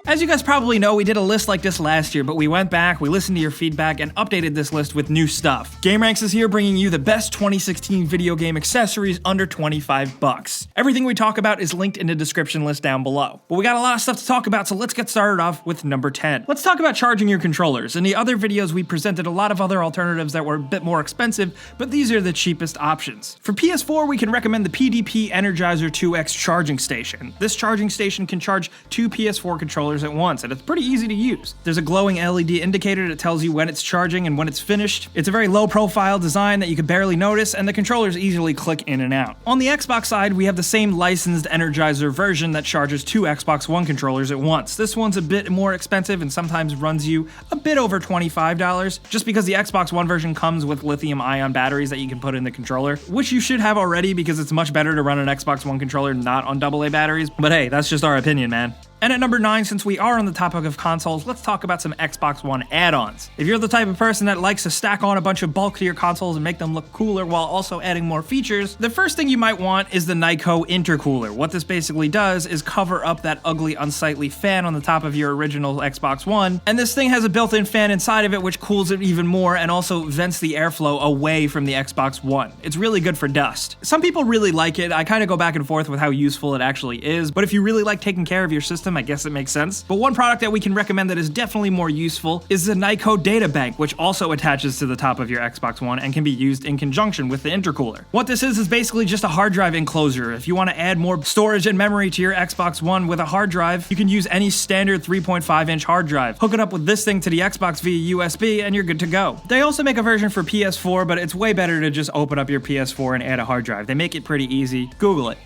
As you guys probably know, we did a list like this last year, but we went back, we listened to your feedback, and updated this list with new stuff. GameRanx is here bringing you the best 2016 video game accessories under 25 bucks. Everything we talk about is linked in the description list down below. But we got a lot of stuff to talk about, so let's get started off with number 10. Let's talk about charging your controllers. In the other videos, we presented a lot of other alternatives that were a bit more expensive, but these are the cheapest options. For PS4, we can recommend the PDP Energizer 2X charging station. This charging station can charge 2 PS4 controllers at once, and it's pretty easy to use. There's a glowing LED indicator that tells you when it's charging and when it's finished. It's a very low profile design that you can barely notice, and the controllers easily click in and out. On the Xbox side, we have the same licensed Energizer version that charges 2 Xbox One controllers at once. This one's a bit more expensive and sometimes runs you a bit over $25, just because the Xbox One version comes with lithium-ion batteries that you can put in the controller, which you should have already because it's much better to run an Xbox One controller not on AA batteries, but hey, that's just our opinion, man. And at number 9, since we are on the topic of consoles, let's talk about some Xbox One add-ons. If you're the type of person that likes to stack on a bunch of bulk to your consoles and make them look cooler while also adding more features, the first thing you might want is the Nyko intercooler. What this basically does is cover up that ugly, unsightly fan on the top of your original Xbox One, and this thing has a built-in fan inside of it which cools it even more and also vents the airflow away from the Xbox One. It's really good for dust. Some people really like it. I kind of go back and forth with how useful it actually is, but if you really like taking care of your system, I guess it makes sense. But one product that we can recommend that is definitely more useful is the Nyko Databank, which also attaches to the top of your Xbox One and can be used in conjunction with the intercooler. What this is basically just a hard drive enclosure. If you want to add more storage and memory to your Xbox One with a hard drive, you can use any standard 3.5-inch hard drive. Hook it up with this thing to the Xbox via USB and you're good to go. They also make a version for PS4, but it's way better to just open up your PS4 and add a hard drive. They make it pretty easy. Google it.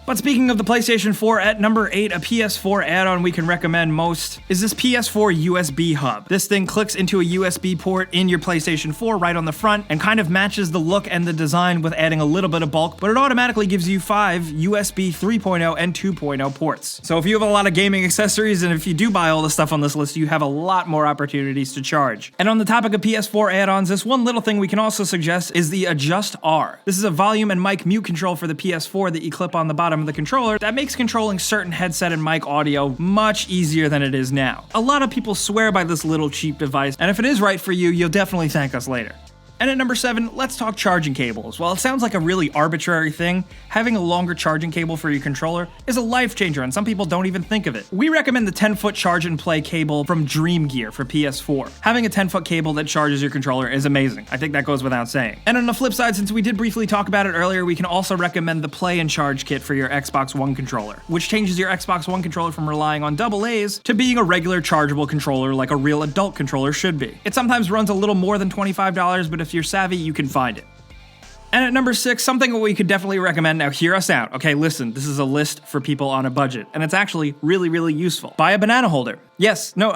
But speaking of the PlayStation 4, at number 8, a PS4 add-on we can recommend most is this PS4 USB hub. This thing clicks into a USB port in your PlayStation 4 right on the front and kind of matches the look and the design with adding a little bit of bulk, but it automatically gives you 5 USB 3.0 and 2.0 ports. So if you have a lot of gaming accessories and if you do buy all the stuff on this list, you have a lot more opportunities to charge. And on the topic of PS4 add-ons, this one little thing we can also suggest is the Adjust R. This is a volume and mic mute control for the PS4 that you clip on the bottom of the controller that makes controlling certain headset and mic audio much easier than it is now. A lot of people swear by this little cheap device, and if it is right for you, you'll definitely thank us later. And at number 7, let's talk charging cables. While it sounds like a really arbitrary thing, having a longer charging cable for your controller is a life changer and some people don't even think of it. We recommend the 10-foot charge and play cable from Dream Gear for PS4. Having a 10-foot cable that charges your controller is amazing. I think that goes without saying. And on the flip side, since we did briefly talk about it earlier, we can also recommend the Play and Charge kit for your Xbox One controller, which changes your Xbox One controller from relying on AA's to being a regular chargeable controller like a real adult controller should be. It sometimes runs a little more than $25, but if you're savvy, you can find it. And at number 6, something that we could definitely recommend. Now hear us out. Okay, listen, this is a list for people on a budget, and it's actually really, really useful. Buy a banana holder. Yes, no,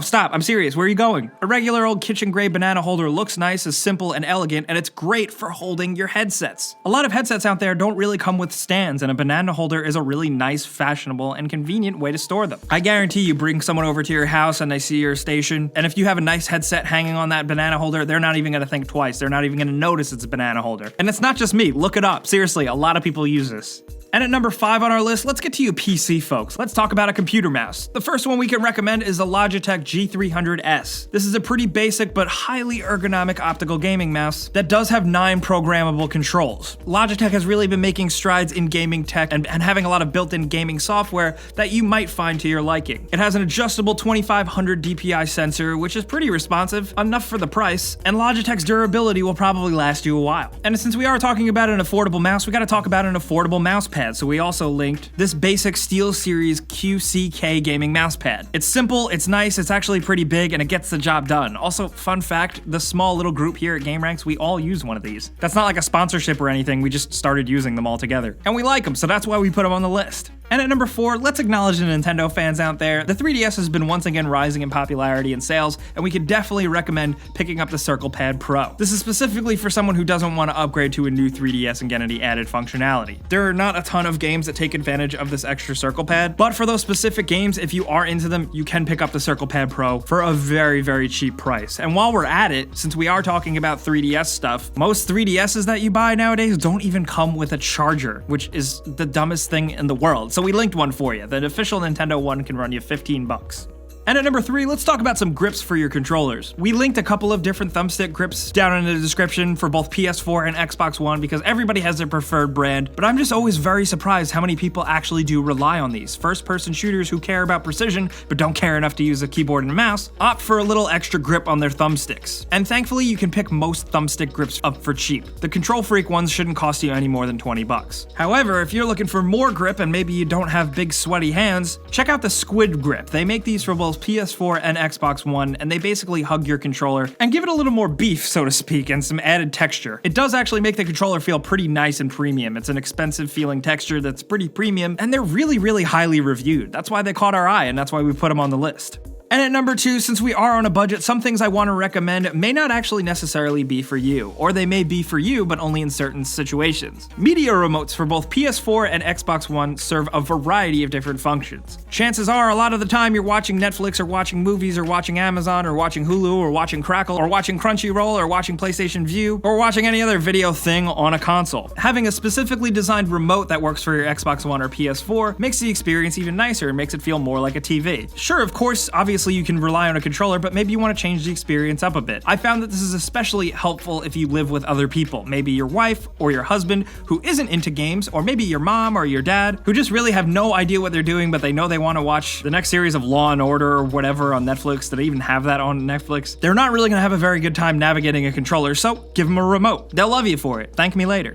stop, I'm serious, where are you going? A regular old kitchen grade banana holder looks nice, is simple and elegant, and it's great for holding your headsets. A lot of headsets out there don't really come with stands, and a banana holder is a really nice, fashionable, and convenient way to store them. I guarantee you bring someone over to your house and they see your station, and if you have a nice headset hanging on that banana holder, they're not even gonna think twice. They're not even gonna notice it's a banana holder. And it's not just me, look it up. Seriously, a lot of people use this. And at number 5 on our list, let's get to you PC folks. Let's talk about a computer mouse. The first one we can recommend is the Logitech G300S. This is a pretty basic but highly ergonomic optical gaming mouse that does have 9 programmable controls. Logitech has really been making strides in gaming tech and having a lot of built-in gaming software that you might find to your liking. It has an adjustable 2500 DPI sensor, which is pretty responsive, enough for the price, and Logitech's durability will probably last you a while. And since we are talking about an affordable mouse, we gotta talk about an affordable mouse pad. So we also linked this basic SteelSeries QCK gaming mouse pad. It's simple, it's nice, it's actually pretty big, and it gets the job done. Also, fun fact, the small little group here at GameRanx, we all use one of these. That's not like a sponsorship or anything, we just started using them all together. And we like them, so that's why we put them on the list. And at number 4, let's acknowledge the Nintendo fans out there. The 3DS has been once again rising in popularity and sales, and we could definitely recommend picking up the Circle Pad Pro. This is specifically for someone who doesn't want to upgrade to a new 3DS and get any added functionality. There are not a ton of games that take advantage of this extra Circle Pad, but for those specific games, if you are into them, you can pick up the Circle Pad Pro for a very, very cheap price. And while we're at it, since we are talking about 3DS stuff, most 3DSs that you buy nowadays don't even come with a charger, which is the dumbest thing in the world. so we linked one for you. The official Nintendo one can run you 15 bucks. And at number 3, let's talk about some grips for your controllers. We linked a couple of different thumbstick grips down in the description for both PS4 and Xbox One because everybody has their preferred brand, but I'm just always very surprised how many people actually do rely on these. First-person shooters who care about precision but don't care enough to use a keyboard and a mouse opt for a little extra grip on their thumbsticks. And thankfully, you can pick most thumbstick grips up for cheap. The Control Freak ones shouldn't cost you any more than 20 bucks. However, if you're looking for more grip and maybe you don't have big sweaty hands, check out the Squid Grip. They make these for both PS4 and Xbox One, and they basically hug your controller and give it a little more beef, so to speak, and some added texture. It does actually make the controller feel pretty nice and premium. It's an expensive feeling texture that's pretty premium, and they're really highly reviewed. That's why they caught our eye, and that's why we put them on the list. And at number 2, since we are on a budget, some things I want to recommend may not actually necessarily be for you, or they may be for you, but only in certain situations. Media remotes for both PS4 and Xbox One serve a variety of different functions. Chances are, a lot of the time you're watching Netflix or watching movies or watching Amazon or watching Hulu or watching Crackle or watching Crunchyroll or watching PlayStation Vue or watching any other video thing on a console. Having a specifically designed remote that works for your Xbox One or PS4 makes the experience even nicer and makes it feel more like a TV. Sure, of course, obviously you can rely on a controller, but maybe you want to change the experience up a bit. I found that this is especially helpful if you live with other people, maybe your wife or your husband who isn't into games, or maybe your mom or your dad who just really have no idea what they're doing, but they know they want to watch the next series of Law and Order or whatever on Netflix. Do they even have that on Netflix? They're not really going to have a very good time navigating a controller, so give them a remote. They'll love you for it. Thank me later.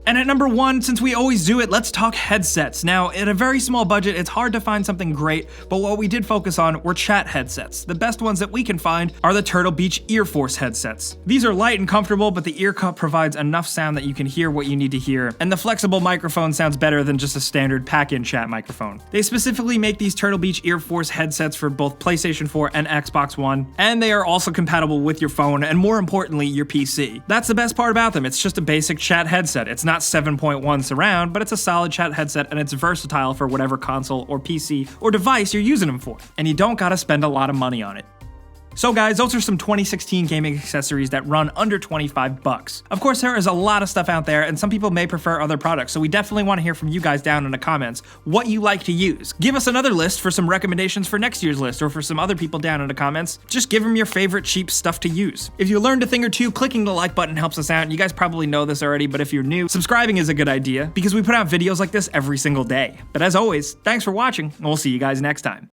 And at number 1, since we always do it, let's talk headsets. Now, at a very small budget, it's hard to find something great, but what we did focus on were chat headsets. The best ones that we can find are the Turtle Beach Ear Force headsets. These are light and comfortable, but the ear cup provides enough sound that you can hear what you need to hear, and the flexible microphone sounds better than just a standard pack-in chat microphone. They specifically make these Turtle Beach Ear Force headsets for both PlayStation 4 and Xbox One, and they are also compatible with your phone, and more importantly, your PC. That's the best part about them. It's just a basic chat headset. It's not 7.1 surround, but it's a solid chat headset and it's versatile for whatever console or PC or device you're using them for. And you don't gotta spend a lot of money on it. So guys, those are some 2016 gaming accessories that run under 25 bucks. Of course, there is a lot of stuff out there, and some people may prefer other products, so we definitely want to hear from you guys down in the comments what you like to use. Give us another list for some recommendations for next year's list, or for some other people down in the comments. Just give them your favorite cheap stuff to use. If you learned a thing or two, clicking the like button helps us out, and you guys probably know this already, but if you're new, subscribing is a good idea, because we put out videos like this every single day. But as always, thanks for watching, and we'll see you guys next time.